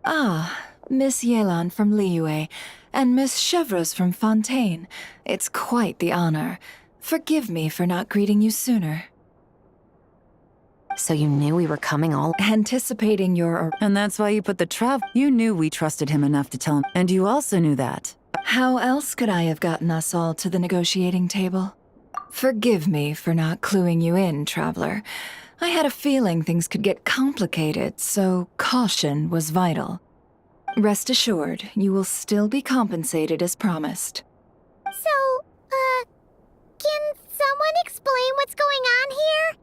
Ah, Miss Yelan from Liyue, and Miss Chevreuse from Fontaine. It's quite the honor. Forgive me for not greeting you sooner. So you knew we were coming all— Anticipating your— And that's why you put the travel— You knew we trusted him enough to tell him, and you also knew that. How else could I have gotten us all to the negotiating table? Forgive me for not cluing you in, Traveler. I had a feeling things could get complicated, so caution was vital. Rest assured, you will still be compensated as promised. So, can someone explain what's going on here?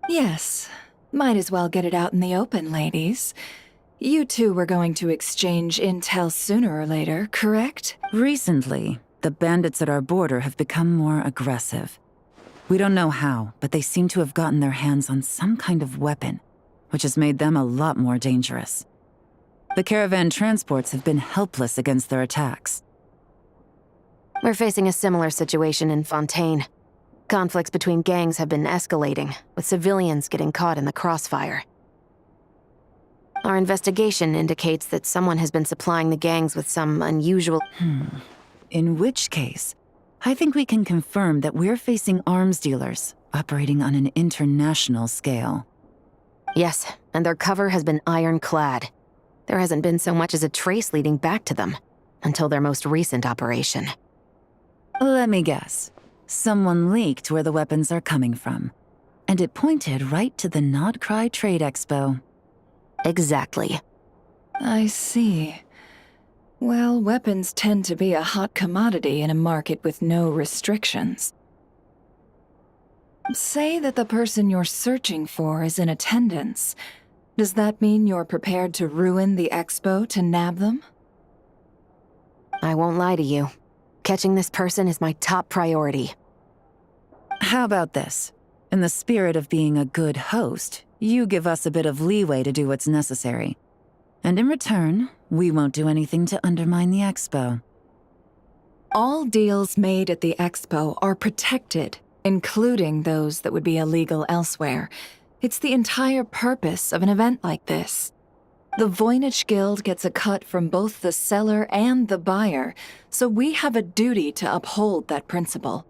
Yes. Might as well get it out in the open, ladies. You two were going to exchange intel sooner or later, correct? Recently, the bandits at our border have become more aggressive. We don't know how, but they seem to have gotten their hands on some kind of weapon, which has made them a lot more dangerous. The caravan transports have been helpless against their attacks. We're facing a similar situation in Fontaine. Conflicts between gangs have been escalating, with civilians getting caught in the crossfire. Our investigation indicates that someone has been supplying the gangs with some unusual— In which case, I think we can confirm that we're facing arms dealers operating on an international scale. Yes, and their cover has been ironclad. There hasn't been so much as a trace leading back to them, until their most recent operation. Let me guess. Someone leaked where the weapons are coming from, and it pointed right to the Nodcry Trade Expo. Exactly. I see. Well, weapons tend to be a hot commodity in a market with no restrictions. Say that the person you're searching for is in attendance. Does that mean you're prepared to ruin the expo to nab them? I won't lie to you. Catching this person is my top priority. How about this? In the spirit of being a good host, you give us a bit of leeway to do what's necessary. And in return, we won't do anything to undermine the expo. All deals made at the expo are protected, including those that would be illegal elsewhere. It's the entire purpose of an event like this. The Voynich Guild gets a cut from both the seller and the buyer, so we have a duty to uphold that principle.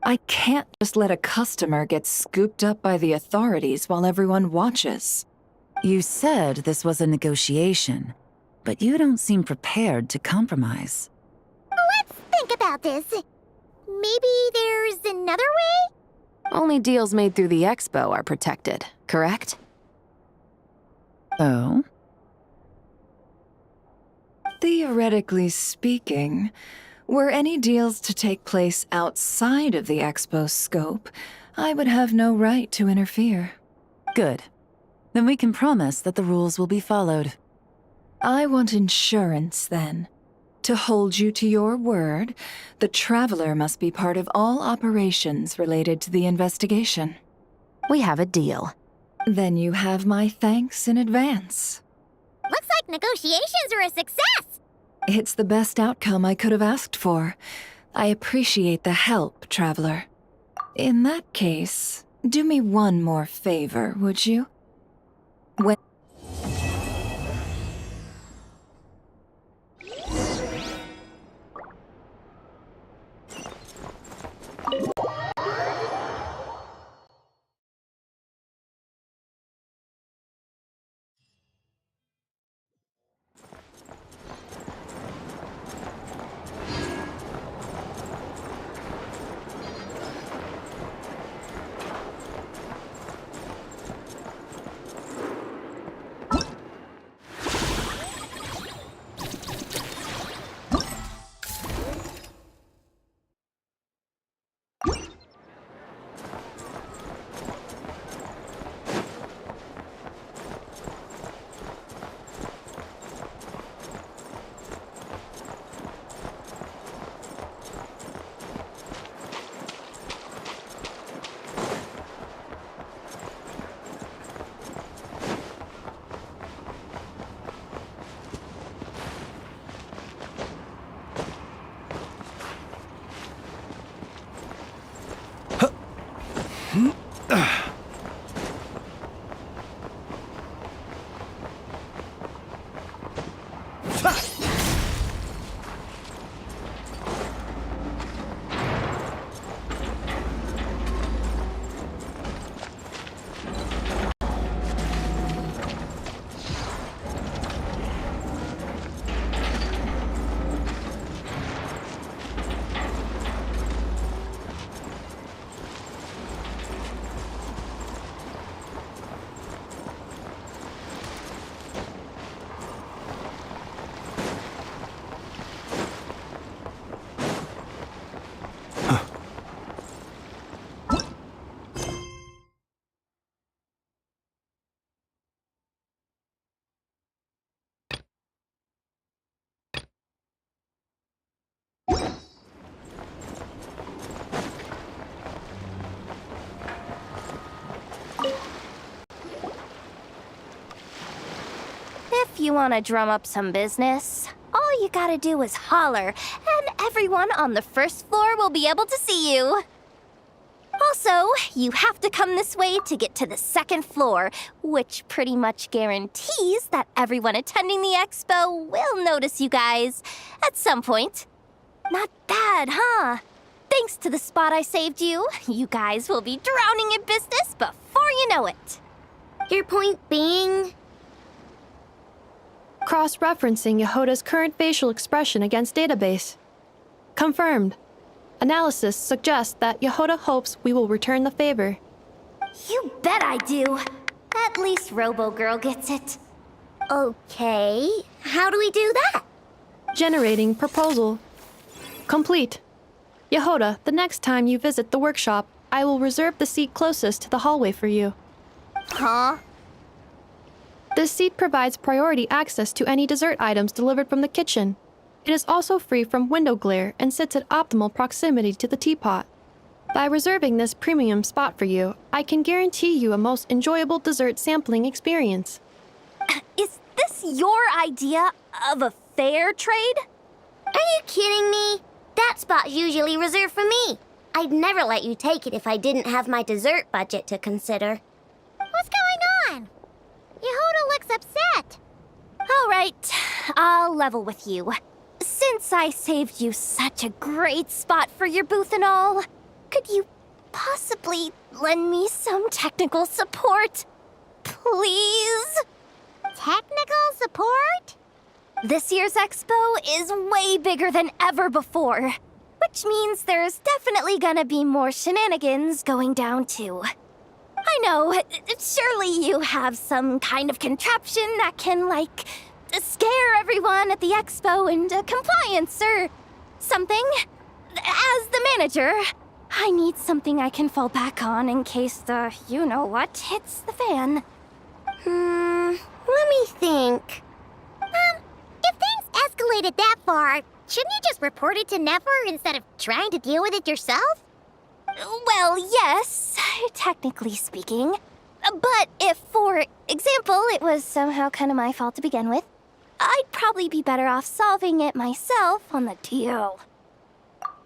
I can't just let a customer get scooped up by the authorities while everyone watches. You said this was a negotiation, but you don't seem prepared to compromise. Let's think about this. Maybe there's another way? Only deals made through the expo are protected, correct? Oh? Theoretically speaking, were any deals to take place outside of the expo's scope, I would have no right to interfere. Good. Then we can promise that the rules will be followed. I want insurance, then. To hold you to your word, the Traveler must be part of all operations related to the investigation. We have a deal. Then you have my thanks in advance. Looks like negotiations are a success! It's the best outcome I could have asked for. I appreciate the help, Traveler. In that case, do me one more favor, would you? When If you want to drum up some business, all you gotta do is holler, and everyone on the first floor will be able to see you. Also, you have to come this way to get to the second floor, which pretty much guarantees that everyone attending the expo will notice you guys at some point. Not bad, huh? Thanks to the spot I saved you, you guys will be drowning in business before you know it. Your point being? Cross-referencing Yehota's current facial expression against database. Confirmed. Analysis suggests that Yehota hopes we will return the favor. You bet I do. At least Robo-Girl gets it. Okay, how do we do that? Generating proposal. Complete. Yehota, the next time you visit the workshop, I will reserve the seat closest to the hallway for you. Huh? This seat provides priority access to any dessert items delivered from the kitchen. It is also free from window glare and sits at optimal proximity to the teapot. By reserving this premium spot for you, I can guarantee you a most enjoyable dessert sampling experience. Is this your idea of a fair trade? Are you kidding me? That spot's usually reserved for me. I'd never let you take it if I didn't have my dessert budget to consider. What's going on? Yehoda looks upset. All right, I'll level with you. Since I saved you such a great spot for your booth and all, could you possibly lend me some technical support? Please? Technical support? This year's expo is way bigger than ever before, which means there's definitely gonna be more shenanigans going down too. I know, surely you have some kind of contraption that can, like, scare everyone at the expo into compliance or something. As the manager, I need something I can fall back on in case the you-know-what hits the fan. Let me think. If things escalated that far, shouldn't you just report it to Nefer instead of trying to deal with it yourself? Well, yes, technically speaking. But if, for example, it was somehow kind of my fault to begin with, I'd probably be better off solving it myself on the DL.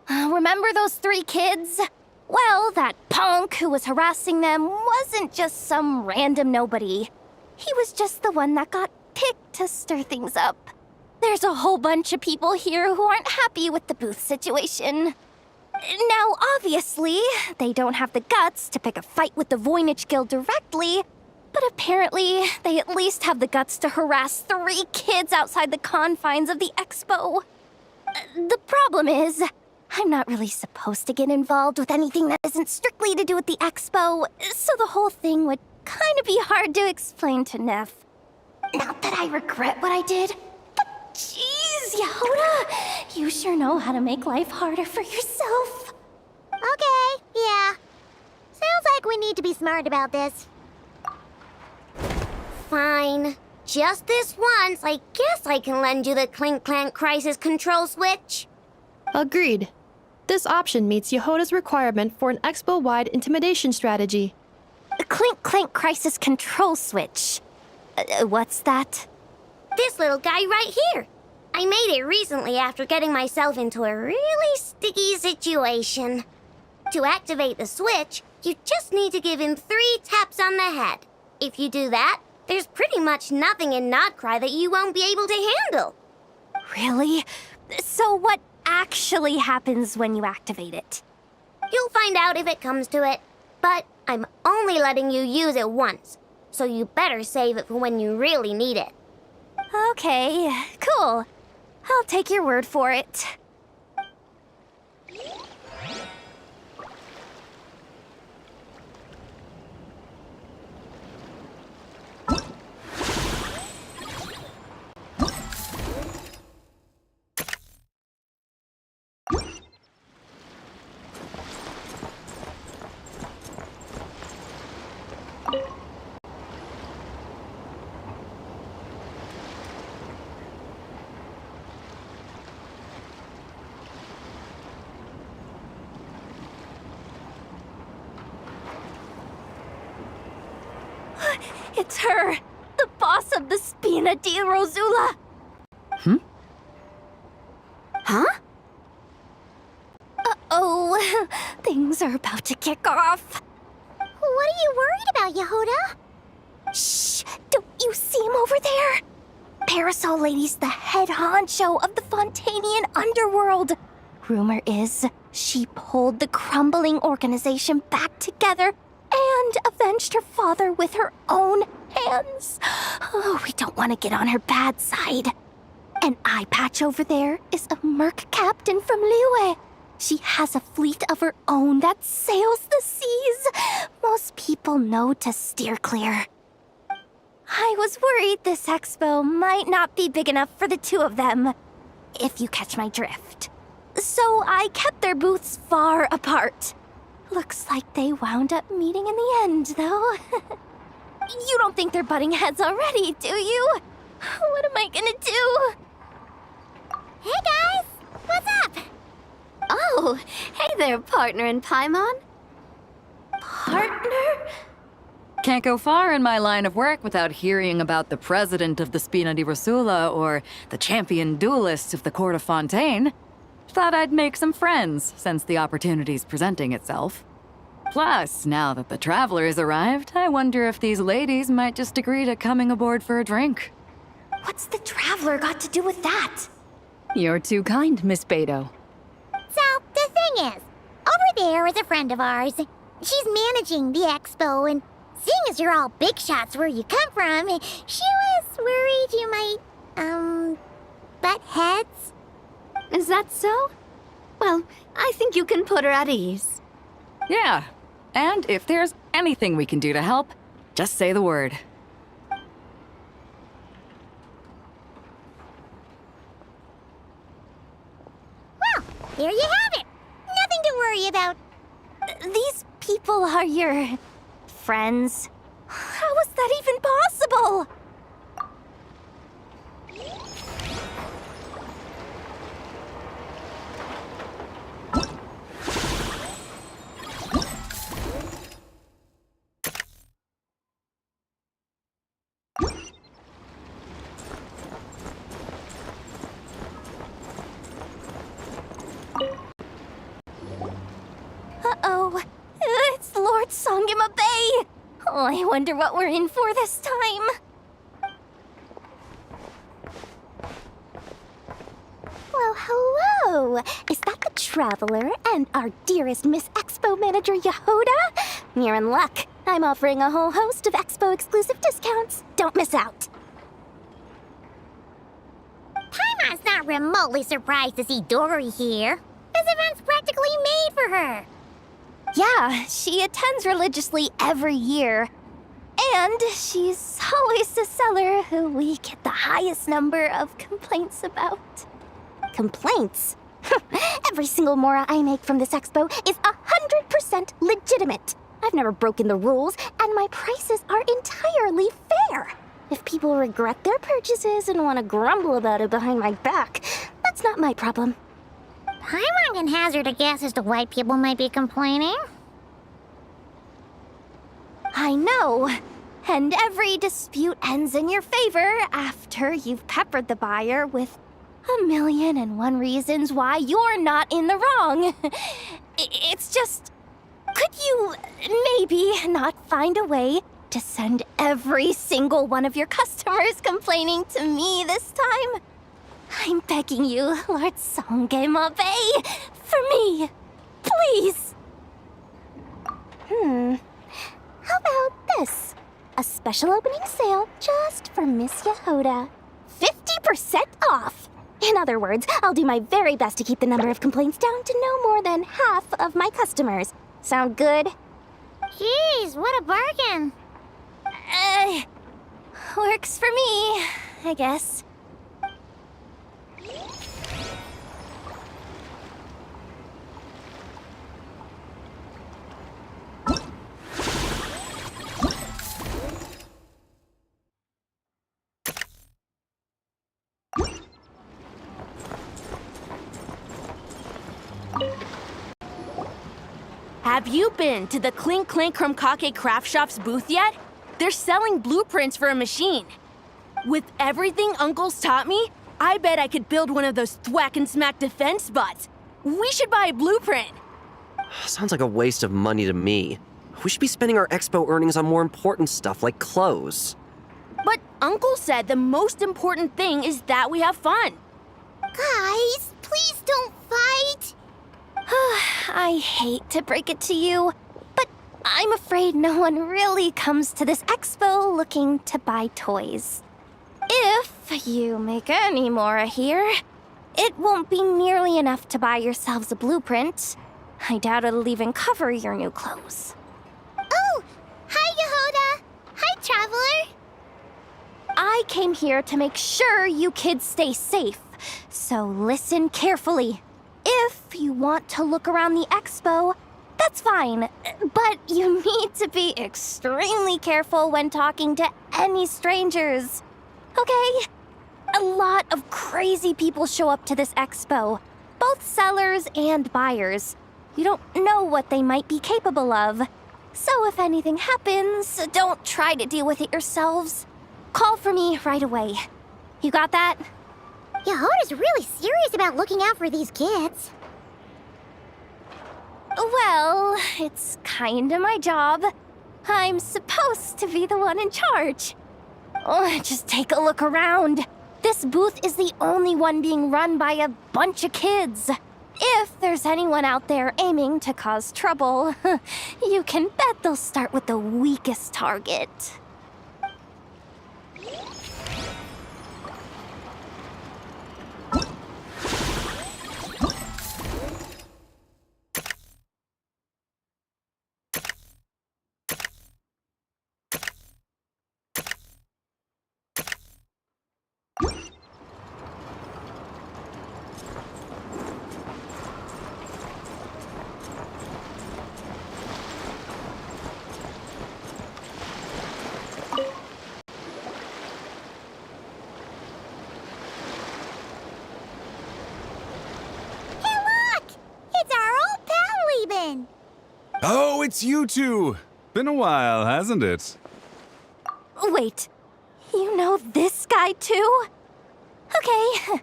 Remember those 3 kids? Well, that punk who was harassing them wasn't just some random nobody. He was just the one that got picked to stir things up. There's a whole bunch of people here who aren't happy with the booth situation. Now, obviously, they don't have the guts to pick a fight with the Voynich Guild directly, but apparently, they at least have the guts to harass 3 kids outside the confines of the expo. The problem is, I'm not really supposed to get involved with anything that isn't strictly to do with the expo, so the whole thing would kind of be hard to explain to Neff. Not that I regret what I did, but jeez, Yehoda, you sure know how to make life harder for yourself. Okay. we need to be smart about this. Fine. Just this once, I guess I can lend you the Clink Clank Crisis Control Switch. Agreed. This option meets Yehoda's requirement for an expo-wide intimidation strategy. The Clink Clank Crisis Control Switch. What's that? This little guy right here. I made it recently after getting myself into a really sticky situation. To activate the switch, you just need to give him 3 taps on the head. If you do that, there's pretty much nothing in Nodcry that you won't be able to handle. Really? So what actually happens when you activate it? You'll find out if it comes to it, but I'm only letting you use it once, so you better save it for when you really need it. Okay, cool. I'll take your word for it. It's her! The boss of the Spina di Rosula! Huh? Uh-oh. Things are about to kick off. What are you worried about, Yehoda? Shh! Don't you see him over there? Parasol Lady's the head honcho of the Fontanian underworld. Rumor is she pulled the crumbling organization back together and avenged her father with her own hands. Oh, we don't want to get on her bad side. An eye patch over there is a merc captain from Liyue. She has a fleet of her own that sails the seas. Most people know to steer clear. I was worried this expo might not be big enough for the two of them, if you catch my drift. So I kept their booths far apart. Looks like they wound up meeting in the end, though. You don't think they're butting heads already, do you? What am I gonna do? Hey guys, what's up? Oh, hey there, partner in Paimon. Partner? Can't go far in my line of work without hearing about the president of the Spina di Rosula or the champion duelist of the court of Fontaine. Thought I'd make some friends since the opportunity's presenting itself. Plus, now that the traveler's arrived, I wonder if these ladies might just agree to coming aboard for a drink. What's the traveler got to do with that? You're too kind, Miss Beto. So, the thing is, over there is a friend of ours. She's managing the expo, and seeing as you're all big shots where you come from, she was worried you might, butt heads. Is that so? Well, I think you can put her at ease. Yeah, and if there's anything we can do to help, just say the word. Well, there you have it. Nothing to worry about. These people are your friends. How is that even possible? Uh-oh. It's Lord Sangima Bay. Oh, I wonder what we're in for this time. Well, hello. Is that the Traveler and our dearest Miss Expo Manager Yehoda? You're in luck. I'm offering a whole host of Expo exclusive discounts. Don't miss out. Paimon's not remotely surprised to see Dory here. This event's practically made for her. Yeah, she attends religiously every year. And she's always the seller who we get the highest number of complaints about. Complaints? Every single mora I make from this expo is 100% legitimate. I've never broken the rules, and my prices are entirely fair. If people regret their purchases and want to grumble about it behind my back, that's not my problem. Paimon can hazard a guess as to why people might be complaining. I know. And every dispute ends in your favor after you've peppered the buyer with 1,000,001 reasons why you're not in the wrong. It's just... Could you maybe not find a way to send every single one of your customers complaining to me this time? I'm begging you, Lord Songemabe, for me, please. How about this? A special opening sale just for Miss Yehoda. 50% off! In other words, I'll do my very best to keep the number of complaints down to no more than half of my customers. Sound good? Jeez, what a bargain. Works for me, I guess. Have you been to the Clink Clink Krumkake Craft Shop's booth yet? They're selling blueprints for a machine. With everything Uncle's taught me, I bet I could build one of those thwack and smack defense bots. We should buy a blueprint. Sounds like a waste of money to me. We should be spending our expo earnings on more important stuff like clothes. But Uncle said the most important thing is that we have fun. Guys, please don't fight. I hate to break it to you, but I'm afraid no one really comes to this expo looking to buy toys. If you make any more here, it won't be nearly enough to buy yourselves a blueprint. I doubt it'll even cover your new clothes. Oh, hi, Yehoda. Hi, Traveler. I came here to make sure you kids stay safe, so listen carefully. If you want to look around the expo, that's fine, but you need to be extremely careful when talking to any strangers. Okay? A lot of crazy people show up to this expo, both sellers and buyers. You don't know what they might be capable of. So if anything happens, don't try to deal with it yourselves. Call for me right away. You got that? Yehoda's really serious about looking out for these kids. Well, it's kinda my job. I'm supposed to be the one in charge. Oh, just take a look around. This booth is the only one being run by a bunch of kids. If there's anyone out there aiming to cause trouble, you can bet they'll start with the weakest target. Oh, it's you two! Been a while, hasn't it? Wait, you know this guy too? Okay,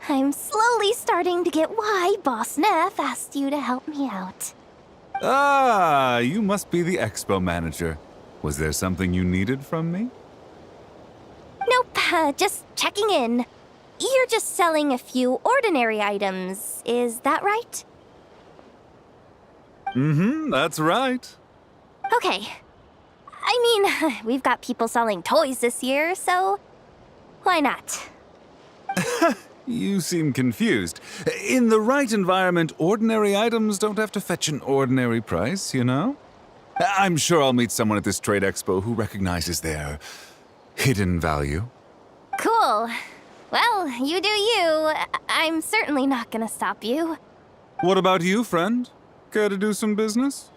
I'm slowly starting to get why Boss Neff asked you to help me out. Ah, you must be the expo manager. Was there something you needed from me? Nope, just checking in. You're just selling a few ordinary items, is that right? Mm-hmm, that's right. Okay. I mean, we've got people selling toys this year, so why not? You seem confused. In the right environment, ordinary items don't have to fetch an ordinary price, you know? I'm sure I'll meet someone at this trade expo who recognizes their hidden value. Cool. Well, you do you. I'm certainly not gonna stop you. What about you, friend? Care to do some business?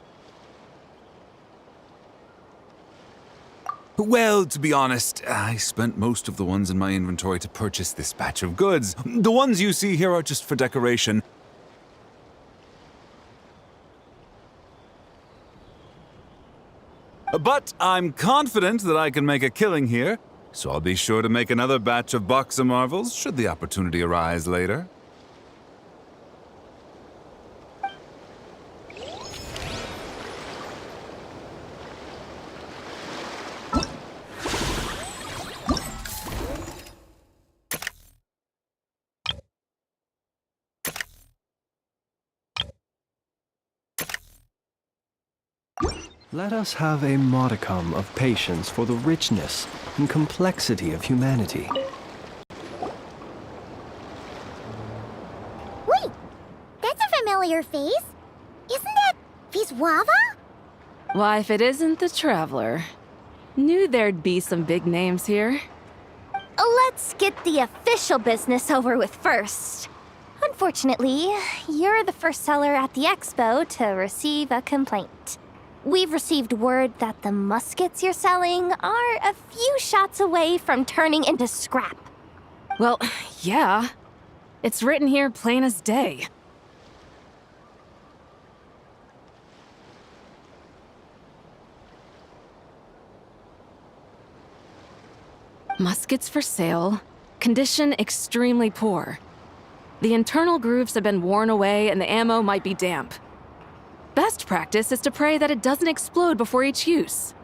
Well, to be honest, I spent most of the ones in my inventory to purchase this batch of goods. The ones you see here are just for decoration. But I'm confident that I can make a killing here, so I'll be sure to make another batch of Box of Marvels should the opportunity arise later. Let us have a modicum of patience for the richness and complexity of humanity. Wait! That's a familiar face. Isn't that Viswava? Why, if it isn't the Traveler. Knew there'd be some big names here. Let's get the official business over with first. Unfortunately, you're the first seller at the expo to receive a complaint. We've received word that the muskets you're selling are a few shots away from turning into scrap. Well, yeah. It's written here plain as day. Muskets for sale. Condition extremely poor. The internal grooves have been worn away and the ammo might be damp. Best practice is to pray that it doesn't explode before each use.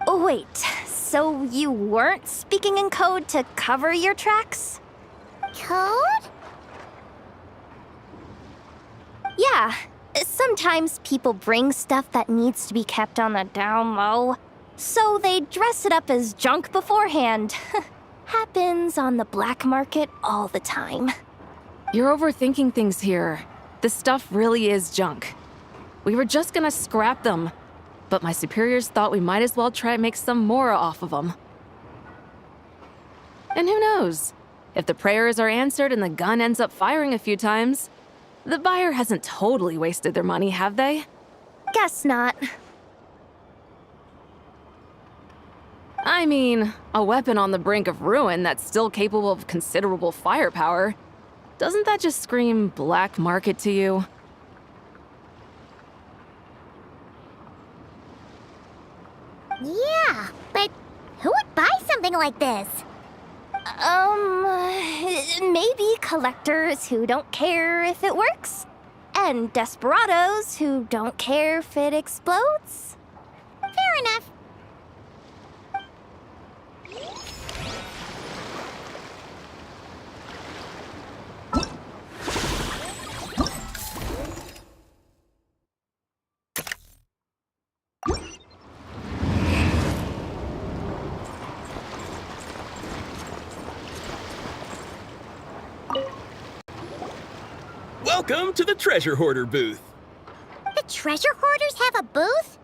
Oh, wait, so you weren't speaking in code to cover your tracks? Code? Yeah, sometimes people bring stuff that needs to be kept on the down low, so they dress it up as junk beforehand. Happens on the black market all the time. You're overthinking things here. This stuff really is junk. We were just gonna scrap them, but my superiors thought we might as well try and make some more off of them. And who knows? If the prayers are answered and the gun ends up firing a few times, the buyer hasn't totally wasted their money, have they? Guess not. I mean, a weapon on the brink of ruin that's still capable of considerable firepower. Doesn't that just scream black market to you? Yeah, but who would buy something like this? Maybe collectors who don't care if it works, and desperados who don't care if it explodes. Fair enough. Welcome to the Treasure Hoarder booth. The treasure hoarders have a booth?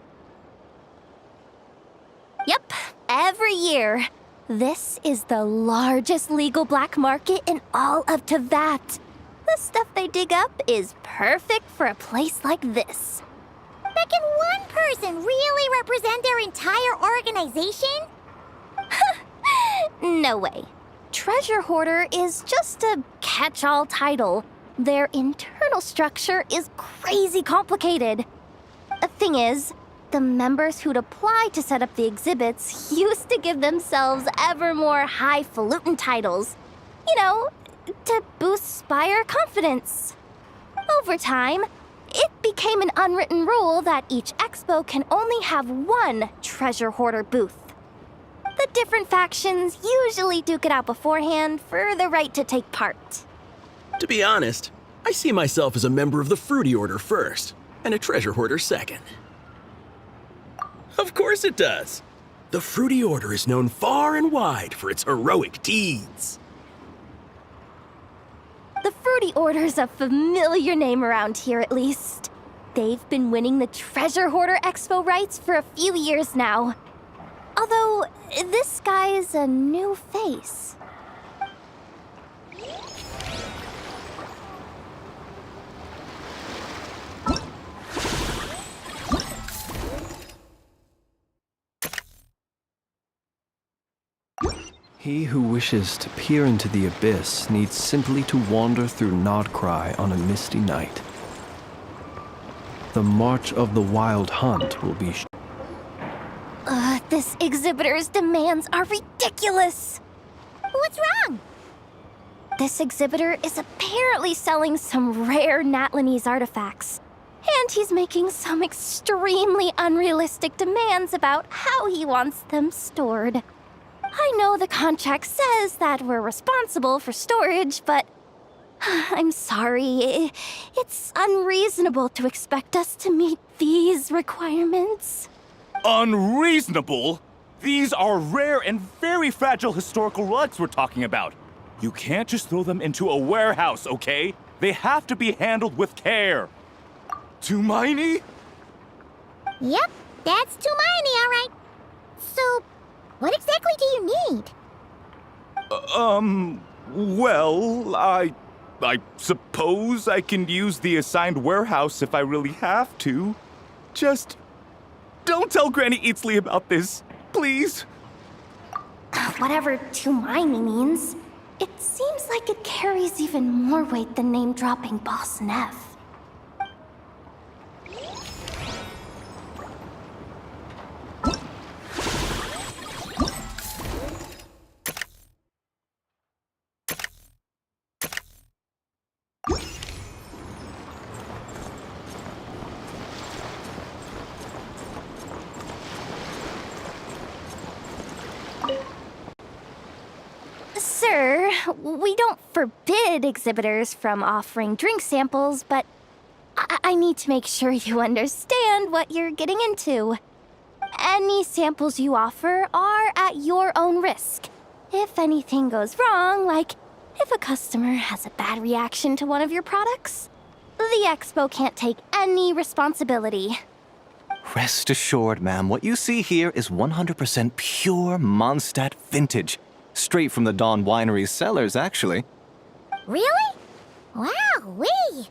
Yep, every year. This is the largest legal black market in all of Teyvat. The stuff they dig up is perfect for a place like this. But can one person really represent their entire organization? No way. Treasure Hoarder is just a catch-all title. Their internal structure is crazy complicated. The thing is, the members who'd apply to set up the exhibits used to give themselves ever more highfalutin titles. You know, to boost buyer confidence. Over time, it became an unwritten rule that each expo can only have one Treasure Hoarder booth. The different factions usually duke it out beforehand for the right to take part. To be honest, I see myself as a member of the Fruity Order first, and a Treasure Hoarder second. Of course it does. The Fruity Order is known far and wide for its heroic deeds. The Fruity Order's a familiar name around here, at least. They've been winning the Treasure Hoarder Expo rights for a few years now. Although, this guy's a new face. He who wishes to peer into the abyss needs simply to wander through Nodcry on a misty night. The March of the Wild Hunt will be This exhibitor's demands are ridiculous! What's wrong? This exhibitor is apparently selling some rare Natlanese artifacts. And he's making some extremely unrealistic demands about how he wants them stored. I know the contract says that we're responsible for storage, but I'm sorry. It's unreasonable to expect us to meet these requirements. Unreasonable? These are rare and very fragile historical relics we're talking about. You can't just throw them into a warehouse, okay? They have to be handled with care. Tumaini? Yep, that's Tumaini, all right. So, what exactly do you need? Well, I suppose I can use the assigned warehouse if I really have to. Just don't tell Granny Eatsley about this, please. Whatever Tumaini means, it seems like it carries even more weight than name-dropping Boss Neff. Sir, we don't forbid exhibitors from offering drink samples, but I need to make sure you understand what you're getting into. Any samples you offer are at your own risk. If anything goes wrong, like if a customer has a bad reaction to one of your products, the expo can't take any responsibility. Rest assured, ma'am, what you see here is 100% pure Mondstadt vintage. Straight from the Dawn Winery's cellars, actually. Really? Wow-wee!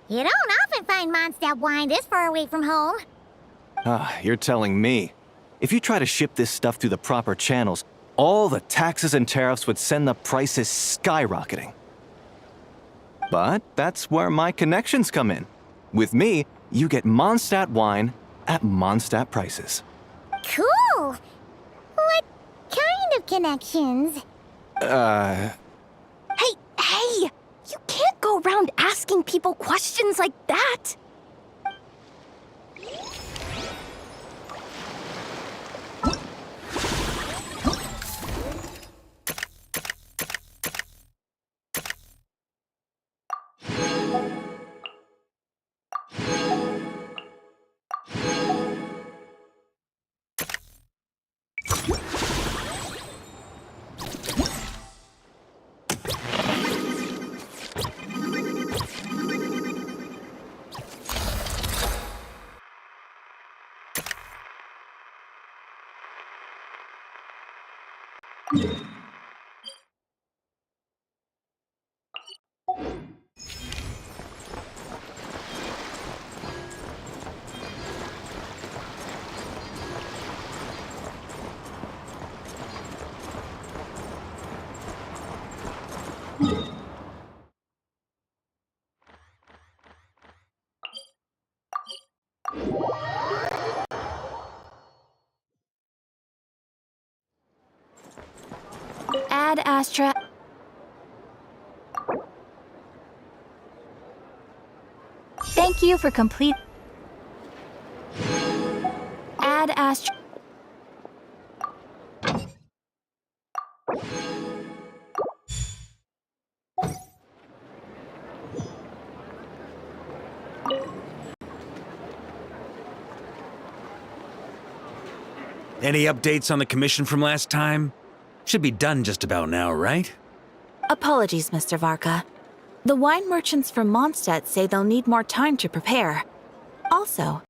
You don't often find Mondstadt wine this far away from home. Ah, you're telling me. If you try to ship this stuff through the proper channels, all the taxes and tariffs would send the prices skyrocketing. But that's where my connections come in. With me, you get Mondstadt wine at Mondstadt prices. Cool! What kind of connections? Hey! You can't go around asking people questions like that! Ad Astra. Thank you for complete. Ad Astra. Any updates on the commission from last time? Should be done just about now, right? Apologies, Mr. Varka. The wine merchants from Mondstadt say they'll need more time to prepare. Also,